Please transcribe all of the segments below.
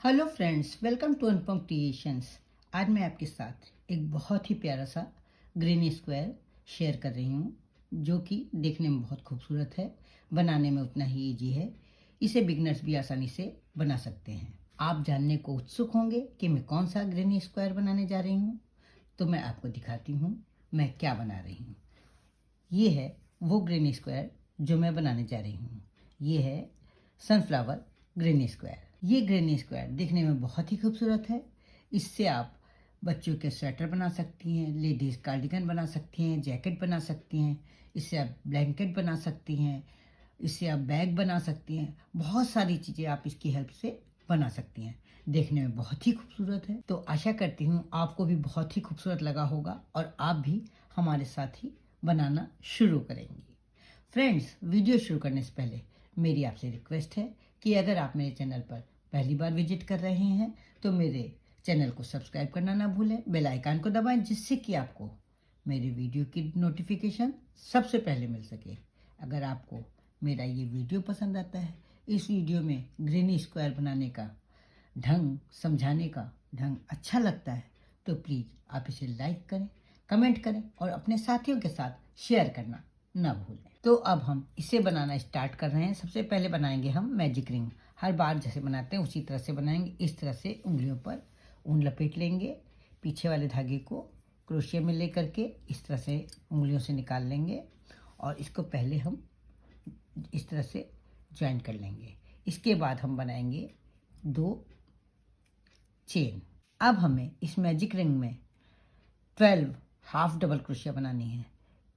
Hello friends, welcome to Anupam creations. आज मैं आपके साथ एक बहुत ही प्यारा सा ग्रीन स्क्वायर शेयर कर रही हूँ, जो कि देखने में बहुत खूबसूरत है, बनाने में उतना ही इजी है। इसे बिगनर्स भी आसानी से बना सकते हैं। आप जानने को उत्सुक होंगे कि मैं कौन सा ग्रीन स्क्वायर बनाने जा रही हूँ, तो मैं आपको दिखाती हूँ मैं क्या बना रही हूँ। ये है वो ग्रीन स्क्वायर जो मैं बनाने जा रही हूँ। ये है सनफ्लावर ग्रीन स्क्वायर। ये ग्रीन स्क्वायर दिखने में बहुत ही खूबसूरत है। इससे आप बच्चों के स्वेटर बना सकती हैं, लेडीज़ कार्डिगन बना सकती हैं, जैकेट बना सकती हैं, इससे आप ब्लैंकेट बना सकती हैं, इससे आप बैग बना सकती हैं। बहुत सारी चीज़ें आप इसकी हेल्प से बना सकती हैं। देखने में बहुत ही खूबसूरत है। तो आशा करती हूँ आपको भी बहुत ही खूबसूरत लगा होगा और आप भी हमारे साथ ही बनाना शुरू करेंगी। फ्रेंड्स, वीडियो शुरू करने से पहले मेरी आपसे रिक्वेस्ट है कि अगर आप मेरे चैनल पर पहली बार विजिट कर रहे हैं तो मेरे चैनल को सब्सक्राइब करना ना भूलें, बेल आइकन को दबाएं, जिससे कि आपको मेरे वीडियो की नोटिफिकेशन सबसे पहले मिल सके। अगर आपको मेरा ये वीडियो पसंद आता है, इस वीडियो में ग्रीन स्क्वायर बनाने का ढंग, समझाने का ढंग अच्छा लगता है, तो प्लीज़ आप इसे लाइक करें, कमेंट करें और अपने साथियों के साथ शेयर करना ना भूलें। तो अब हम इसे बनाना स्टार्ट कर रहे हैं। सबसे पहले बनाएंगे हम मैजिक रिंग। हर बार जैसे बनाते हैं उसी तरह से बनाएंगे। इस तरह से उंगलियों पर ऊन लपेट लेंगे, पीछे वाले धागे को क्रोशिया में ले करके इस तरह से उंगलियों से निकाल लेंगे और इसको पहले हम इस तरह से ज्वाइन कर लेंगे। इसके बाद हम बनाएंगे 2 चेन। अब हमें इस मैजिक रिंग में 12 हाफ डबल क्रोशिया बनानी है।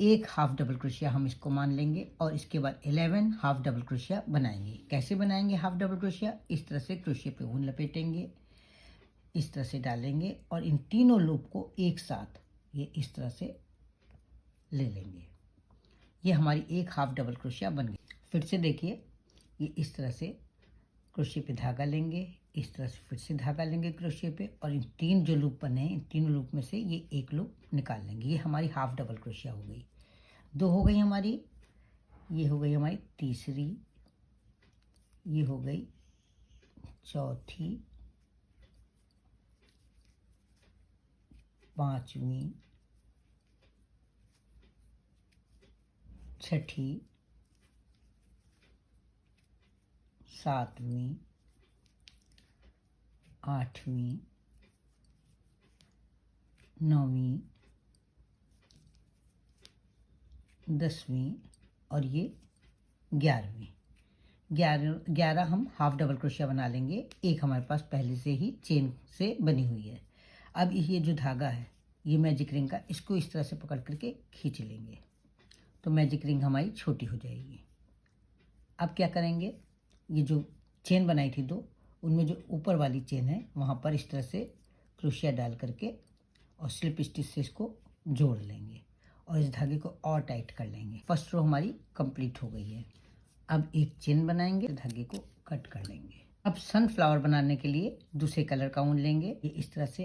एक हाफ डबल क्रोशिया हम इसको मान लेंगे और इसके बाद 11 हाफ डबल क्रोशिया बनाएंगे। कैसे बनाएंगे हाफ डबल क्रोशिया? इस तरह से क्रोशिया पे ऊन लपेटेंगे, इस तरह से डालेंगे और इन तीनों लूप को एक साथ ये इस तरह से ले लेंगे। ये हमारी एक हाफ डबल क्रोशिया बन गई। फिर से देखिए, ये इस तरह से क्रोशिया पे धागा लेंगे, इस तरह से फिर से धागा लेंगे क्रोशिया पे और इन 3 जो लूप बने हैं, इन तीनों लूप में से ये एक लूप निकाल लेंगे। ये हमारी हाफ डबल क्रोशिया हो गई। 2 हो गई हमारी, ये हो गई हमारी तीसरी, ये हो गई चौथी, पांचवी, छठी, सातवीं, आठवीं, नौवीं, 10वीं और ये 11वीं। 11 हम हाफ डबल क्रोशिया बना लेंगे। एक हमारे पास पहले से ही चेन से बनी हुई है। अब ये जो धागा है ये मैजिक रिंग का, इसको इस तरह से पकड़ करके खींच लेंगे तो मैजिक रिंग हमारी छोटी हो जाएगी। अब क्या करेंगे, ये जो चेन बनाई थी 2, उनमें जो ऊपर वाली चेन है वहाँ पर इस तरह से क्रोशिया डाल करके और स्लिप स्टिच से इसको जोड़ लेंगे और इस धागे को और टाइट कर लेंगे। फर्स्ट रो हमारी कंप्लीट हो गई है। अब एक चेन बनाएंगे, धागे को कट कर लेंगे। अब सनफ्लावर बनाने के लिए दूसरे कलर का ऊन लेंगे, ये इस तरह से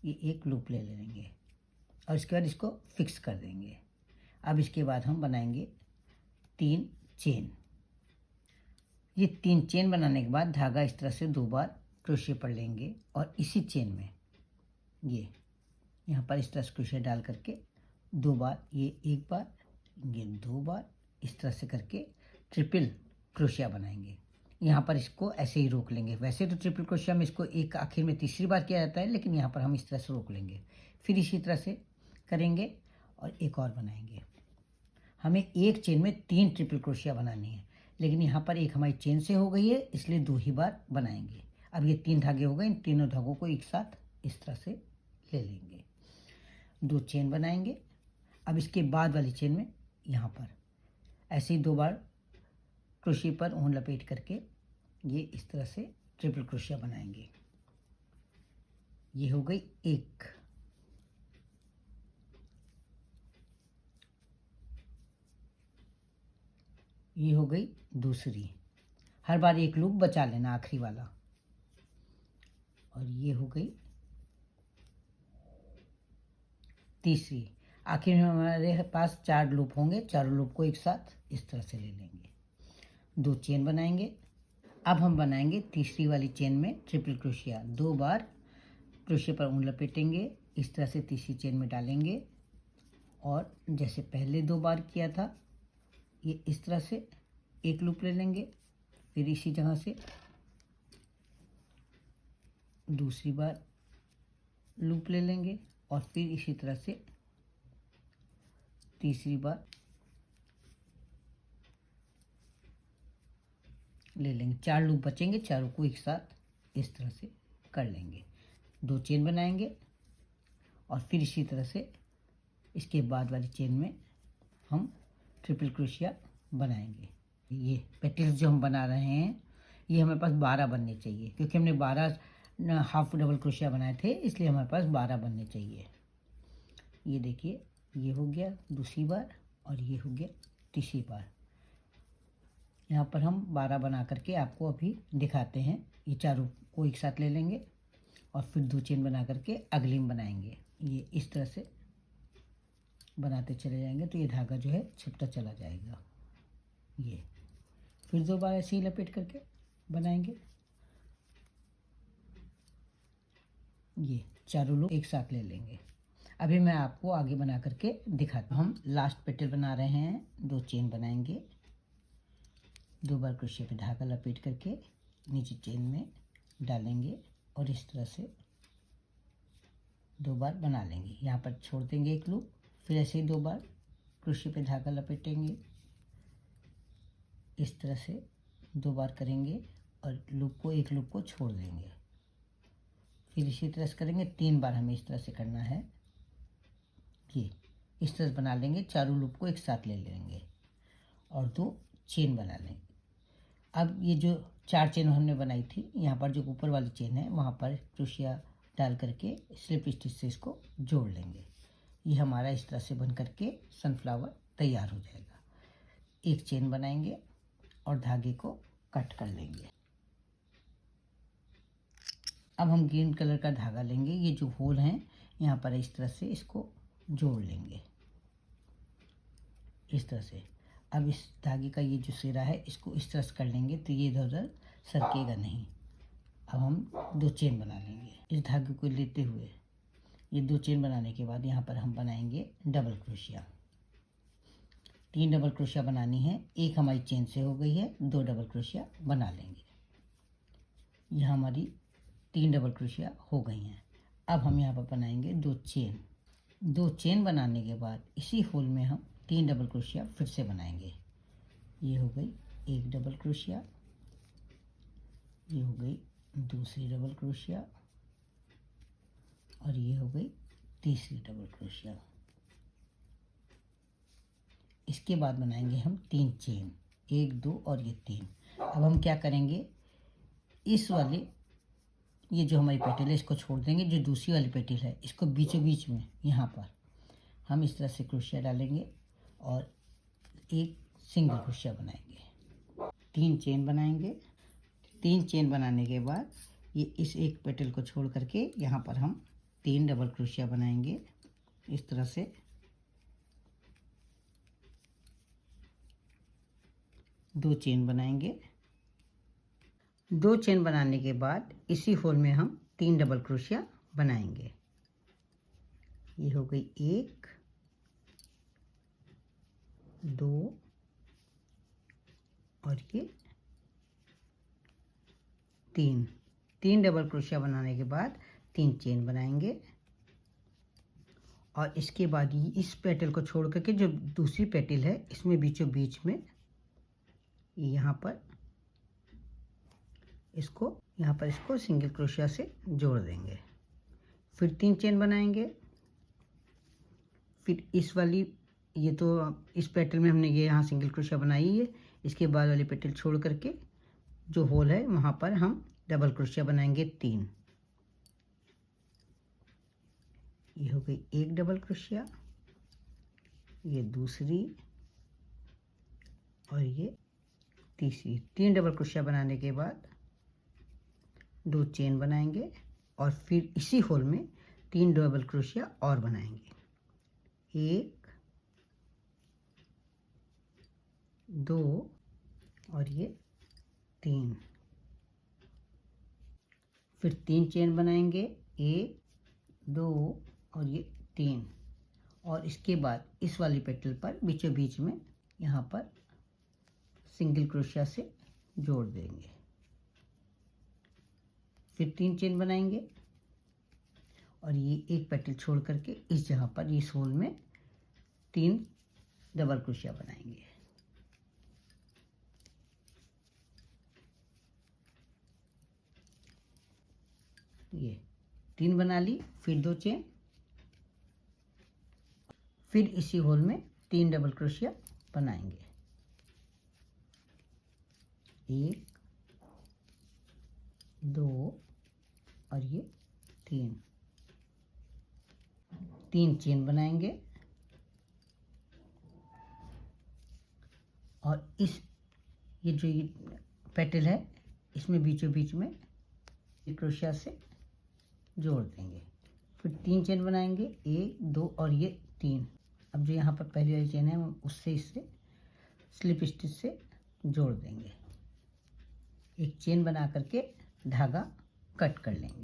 ये एक लूप ले लेंगे और इसके बाद इसको फिक्स कर देंगे। अब इसके बाद हम बनाएंगे 3 चेन। ये 3 चेन बनाने के बाद धागा इस तरह से 2 बार क्रोशिया पढ़ लेंगे और इसी चेन में ये यहाँ पर इस तरह से क्रोशिया डाल करके 2 बार, ये 1 बार, ये 2 बार, इस तरह से करके ट्रिपल क्रोशिया बनाएंगे। यहाँ पर इसको ऐसे ही रोक लेंगे। वैसे तो ट्रिपल क्रोशिया में इसको एक आखिर में तीसरी बार किया जाता है, लेकिन यहाँ पर हम इस तरह से रोक लेंगे। फिर इसी तरह से करेंगे और एक और बनाएंगे। हमें एक चेन में 3 ट्रिपल क्रोशिया बनानी है, लेकिन यहाँ पर एक हमारी चेन से हो गई है, इसलिए 2 ही बार बनाएंगे। अब ये 3 धागे हो गए, इन तीनों धागों को एक साथ इस तरह से ले लेंगे, 2 चेन बनाएंगे। अब इसके बाद वाली चेन में यहाँ पर ऐसे ही 2 बार क्रोशिया पर ऊन लपेट करके ये इस तरह से ट्रिपल क्रोशिया बनाएंगे। ये हो गई एक, ये हो गई दूसरी। हर बार एक लूप बचा लेना आखिरी वाला। और ये हो गई तीसरी। आखिर में हमारे पास 4 लूप होंगे, चारों लूप को एक साथ इस तरह से ले लेंगे, 2 चेन बनाएंगे। अब हम बनाएंगे तीसरी वाली चेन में ट्रिपल क्रोशिया। 2 बार क्रोशिया पर ऊन लपेटेंगे, इस तरह से तीसरी चेन में डालेंगे और जैसे पहले 2 बार किया था ये इस तरह से एक लूप ले लेंगे, फिर इसी जगह से दूसरी बार लूप ले लेंगे और फिर इसी तरह से तीसरी बार ले लेंगे। 4 लूप बचेंगे, चारों को एक साथ इस तरह से कर लेंगे। 2 चेन बनाएंगे और फिर इसी तरह से इसके बाद वाली चेन में हम ट्रिपल क्रोशिया बनाएंगे। ये पेटल्स जो हम बना रहे हैं ये हमारे पास 12 बनने चाहिए, क्योंकि हमने 12 हाफ डबल क्रोशिया बनाए थे, इसलिए हमारे पास 12 बनने चाहिए। ये देखिए, ये हो गया दूसरी बार और ये हो गया तीसरी बार। यहाँ पर हम 12 बना करके आपको अभी दिखाते हैं। ये चारों को एक साथ ले लेंगे और फिर 2 चेन बना करके अगली में बनाएंगे। ये इस तरह से बनाते चले जाएंगे तो ये धागा जो है छिपता चला जाएगा। ये फिर 2 बार ऐसे ही लपेट करके बनाएंगे। ये चारों लोग एक साथ ले लेंगे। अभी मैं आपको आगे बना करके दिखाता हूँ। हम लास्ट पेटल बना रहे हैं। 2 चेन बनाएंगे, 2 बार क्रोशिया पे धागा लपेट करके नीचे चेन में डालेंगे और इस तरह से 2 बार बना लेंगे। यहाँ पर छोड़ देंगे एक लूप, फिर ऐसे ही 2 बार क्रोशिया पे धागा लपेटेंगे, इस तरह से 2 बार करेंगे और एक लूप को छोड़ देंगे। फिर इसी तरह से करेंगे। 3 बार हमें इस तरह से करना है। ये इस तरह से बना लेंगे, चारों लूप को एक साथ ले लेंगे और 2 चेन बना लेंगे। अब ये जो 4 चेन हमने बनाई थी, यहाँ पर जो ऊपर वाली चेन है वहाँ पर क्रोशिया डाल करके स्लिप स्टिच से इसको जोड़ लेंगे। ये हमारा इस तरह से बन करके सनफ्लावर तैयार हो जाएगा। एक चेन बनाएंगे और धागे को कट कर लेंगे। अब हम ग्रीन कलर का धागा लेंगे। ये जो होल हैं यहाँ पर इस तरह से इसको जोड़ लेंगे, इस तरह से। अब इस धागे का ये जो सिरा है इसको इस तरह से कर लेंगे तो ये इधर उधर सरकेगा नहीं। अब हम 2 चेन बना लेंगे। इस धागे को लेते हुए ये 2 चेन बनाने के बाद यहाँ पर हम बनाएंगे डबल क्रोशिया। 3 डबल क्रोशिया बनानी है। एक हमारी चेन से हो गई है, 2 डबल क्रोशिया बना लेंगे। यहाँ हमारी 3 डबल क्रोशिया हो गई हैं। अब हम यहाँ पर बनाएंगे 2 चेन। 2 चेन बनाने के बाद इसी होल में हम 3 डबल क्रोशिया फिर से बनाएंगे। ये हो गई एक डबल क्रोशिया, ये हो गई दूसरी डबल क्रोशिया और ये हो गई तीसरी डबल क्रोशिया। इसके बाद बनाएंगे हम 3 चेन, 1 2 और ये 3। अब हम क्या करेंगे, इस वाले ये जो हमारी पेटल है इसको छोड़ देंगे। जो दूसरी वाली पेटल है इसको बीचों बीच में यहाँ पर हम इस तरह से क्रोशिया डालेंगे और एक सिंगल क्रोशिया बनाएंगे। 3 चेन बनाएंगे। 3 चेन बनाने के बाद ये इस एक पेटल को छोड़ करके यहाँ पर हम 3 डबल क्रोशिया बनाएंगे इस तरह से। 2 चेन बनाएंगे। 2 चेन बनाने के बाद इसी होल में हम 3 डबल क्रोशिया बनाएंगे। ये हो गई 1 2 और ये 3 डबल क्रोशिया बनाने के बाद 3 चेन बनाएंगे और इसके बाद इस पेटल को छोड़ करके जो दूसरी पेटल है इसमें बीचों बीच में यहाँ पर इसको सिंगल क्रोशिया से जोड़ देंगे। फिर 3 चेन बनाएंगे। फिर इस वाली ये तो इस पेटल में हमने ये यहाँ सिंगल क्रोशिया बनाई है। इसके बाद वाली पेटल छोड़ करके जो होल है वहाँ पर हम डबल क्रोशिया बनाएंगे 3। ये हो गई एक डबल क्रोशिया, ये दूसरी और ये तीसरी। 3 डबल क्रोशिया बनाने के बाद 2 चेन बनाएंगे और फिर इसी होल में 3 डबल क्रोशिया और बनाएंगे। 1 2 और ये 3। फिर 3 चेन बनाएंगे, 1 2 और ये 3, और इसके बाद इस वाली पेटल पर बीचों बीच में यहाँ पर सिंगल क्रोशिया से जोड़ देंगे। फिर 3 चेन बनाएंगे और ये एक पेटल छोड़ करके इस जगह पर इस होल में 3 डबल क्रोशिया बनाएंगे। ये 3 बना ली, फिर 2 चेन, फिर इसी होल में 3 डबल क्रोशिया बनाएंगे। 1 2 और ये 3 चेन बनाएंगे और इस ये जो ये पेटल है इसमें बीचों बीच में क्रोशिया से जोड़ देंगे। फिर 3 चेन बनाएंगे, 1 2 और ये 3। अब जो यहाँ पर पहली वाली चेन है उससे इससे स्लिप स्टिच से जोड़ देंगे। एक चेन बना करके धागा कट कर लेंगे।